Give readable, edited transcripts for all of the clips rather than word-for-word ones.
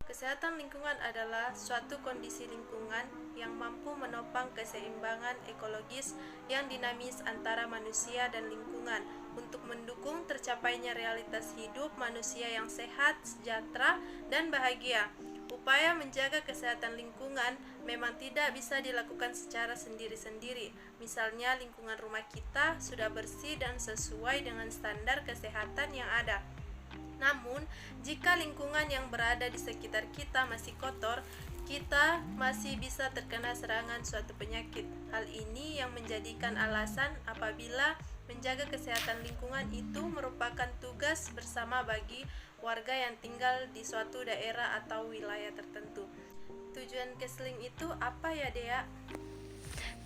Kesehatan lingkungan adalah suatu kondisi lingkungan yang mampu menopang keseimbangan ekologis yang dinamis antara manusia dan lingkungan untuk mendukung tercapainya realitas hidup manusia yang sehat, sejahtera, dan bahagia. Upaya menjaga kesehatan lingkungan memang tidak bisa dilakukan secara sendiri-sendiri. Misalnya lingkungan rumah kita sudah bersih dan sesuai dengan standar kesehatan yang ada. Namun, jika lingkungan yang berada di sekitar kita masih kotor, kita masih bisa terkena serangan suatu penyakit. Hal ini yang menjadikan alasan apabila menjaga kesehatan lingkungan itu merupakan tugas bersama bagi warga yang tinggal di suatu daerah atau wilayah tertentu. Tujuan Kesling itu apa ya, Dea?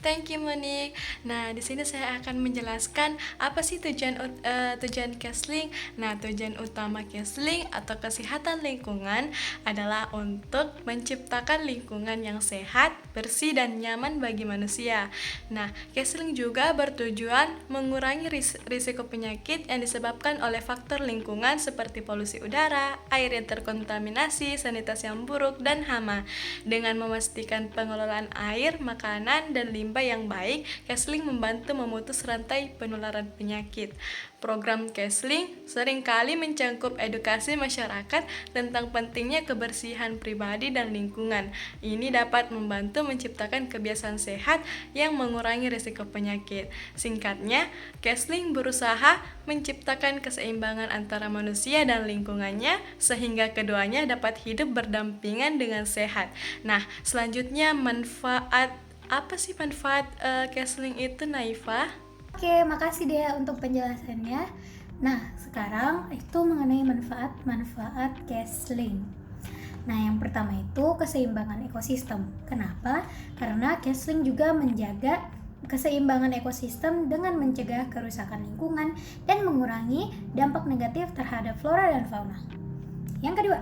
Thank you, Monique. Nah, di sini saya akan menjelaskan apa sih tujuan Kesling. Nah, tujuan utama Kesling atau kesehatan lingkungan adalah untuk menciptakan lingkungan yang sehat, bersih, dan nyaman bagi manusia. Nah, Kesling juga bertujuan mengurangi risiko penyakit yang disebabkan oleh faktor lingkungan seperti polusi udara, air yang terkontaminasi, sanitasi yang buruk, dan hama. Dengan memastikan pengelolaan air, makanan, dan limbah yang baik, Kesling membantu memutus rantai penularan penyakit. Program Kesling seringkali mencangkup edukasi masyarakat tentang pentingnya kebersihan pribadi dan lingkungan. Ini dapat membantu menciptakan kebiasaan sehat yang mengurangi risiko penyakit. Singkatnya, Kesling berusaha menciptakan keseimbangan antara manusia dan lingkungannya sehingga keduanya dapat hidup berdampingan dengan sehat. Nah, selanjutnya apa sih manfaat Kesling itu, Naifa? Oke, makasih Dea untuk penjelasannya. Nah, sekarang itu mengenai manfaat Kesling. Nah, yang pertama itu keseimbangan ekosistem. Kenapa? Karena Kesling juga menjaga keseimbangan ekosistem dengan mencegah kerusakan lingkungan dan mengurangi dampak negatif terhadap flora dan fauna. Yang kedua,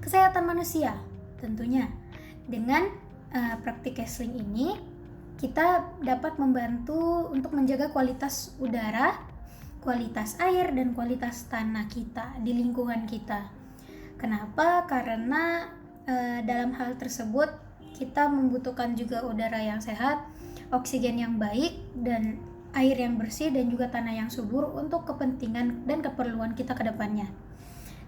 kesehatan manusia. Tentunya dengan praktik Kesling ini kita dapat membantu untuk menjaga kualitas udara, kualitas air, dan kualitas tanah kita di lingkungan kita. Kenapa? Karena dalam hal tersebut kita membutuhkan juga udara yang sehat, oksigen yang baik, dan air yang bersih, dan juga tanah yang subur untuk kepentingan dan keperluan kita ke depannya.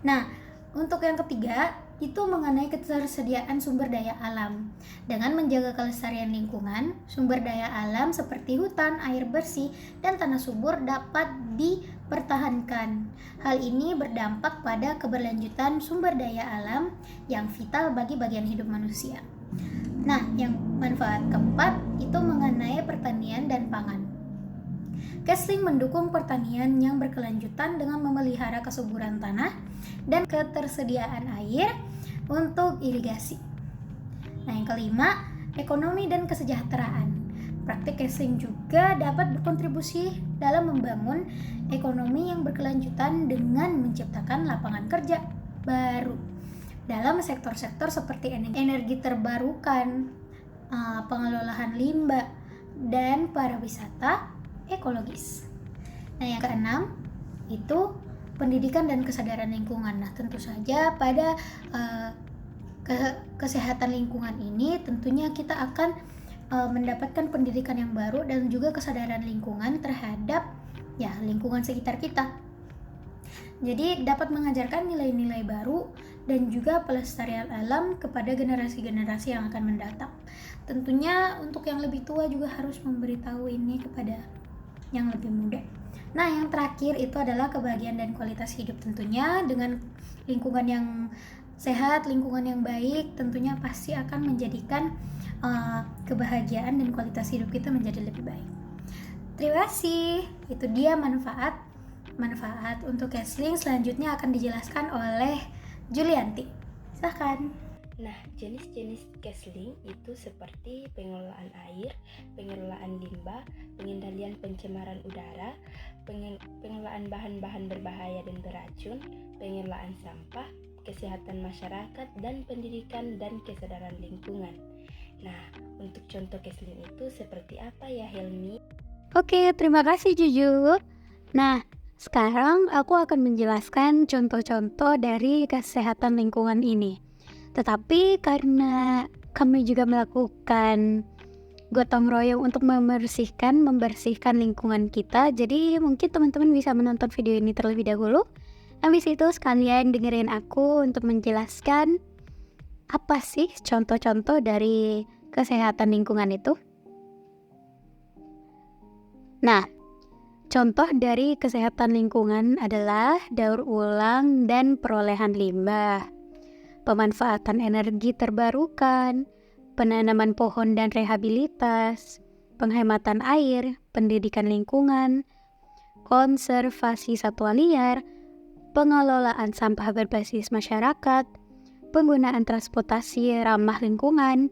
Nah, untuk yang ketiga, itu mengenai ketersediaan sumber daya alam. Dengan menjaga kelestarian lingkungan, sumber daya alam seperti hutan, air bersih, dan tanah subur dapat dipertahankan. Hal ini berdampak pada keberlanjutan sumber daya alam yang vital bagi bagian hidup manusia. Nah, yang manfaat keempat itu mengenai pertanian dan pangan. Kesling mendukung pertanian yang berkelanjutan dengan memelihara kesuburan tanah dan ketersediaan air untuk irigasi. Nah, yang kelima, ekonomi dan kesejahteraan. Praktik Kesling juga dapat berkontribusi dalam membangun ekonomi yang berkelanjutan dengan menciptakan lapangan kerja baru dalam sektor-sektor seperti energi terbarukan, pengelolaan limbah, dan pariwisata ekologis. Nah, yang keenam itu pendidikan dan kesadaran lingkungan. Nah, tentu saja pada kesehatan lingkungan ini tentunya kita akan mendapatkan pendidikan yang baru dan juga kesadaran lingkungan terhadap lingkungan sekitar kita. Jadi dapat mengajarkan nilai-nilai baru dan juga pelestarian alam kepada generasi-generasi yang akan mendatang. Tentunya untuk yang lebih tua juga harus memberitahu ini kepada yang lebih muda. Nah, yang terakhir itu adalah kebahagiaan dan kualitas hidup. Tentunya dengan lingkungan yang sehat, lingkungan yang baik, tentunya pasti akan menjadikan kebahagiaan dan kualitas hidup kita menjadi lebih baik. Terima kasih. Itu dia manfaat untuk Kesling. Selanjutnya akan dijelaskan oleh Julianti. Silakan. Nah, jenis-jenis Kesling itu seperti pengelolaan air, pengelolaan limbah, pengendalian pencemaran udara, pengelolaan bahan-bahan berbahaya dan beracun, pengelolaan sampah, kesehatan masyarakat, dan pendidikan dan kesadaran lingkungan. Nah, untuk contoh Kesling itu seperti apa ya, Helmi? Oke, terima kasih Juju. Nah, sekarang aku akan menjelaskan contoh-contoh dari kesehatan lingkungan ini. Tetapi karena kami juga melakukan gotong royong untuk membersihkan lingkungan kita, jadi mungkin teman-teman bisa menonton video ini terlebih dahulu. Habis itu sekalian dengerin aku untuk menjelaskan apa sih contoh-contoh dari kesehatan lingkungan itu. Nah, contoh dari kesehatan lingkungan adalah daur ulang dan perolehan limbah, pemanfaatan energi terbarukan, penanaman pohon dan rehabilitas, penghematan air, pendidikan lingkungan, konservasi satwa liar, pengelolaan sampah berbasis masyarakat, penggunaan transportasi ramah lingkungan,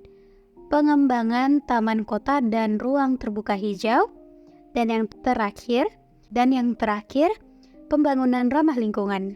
pengembangan taman kota dan ruang terbuka hijau, dan yang terakhir, pembangunan ramah lingkungan.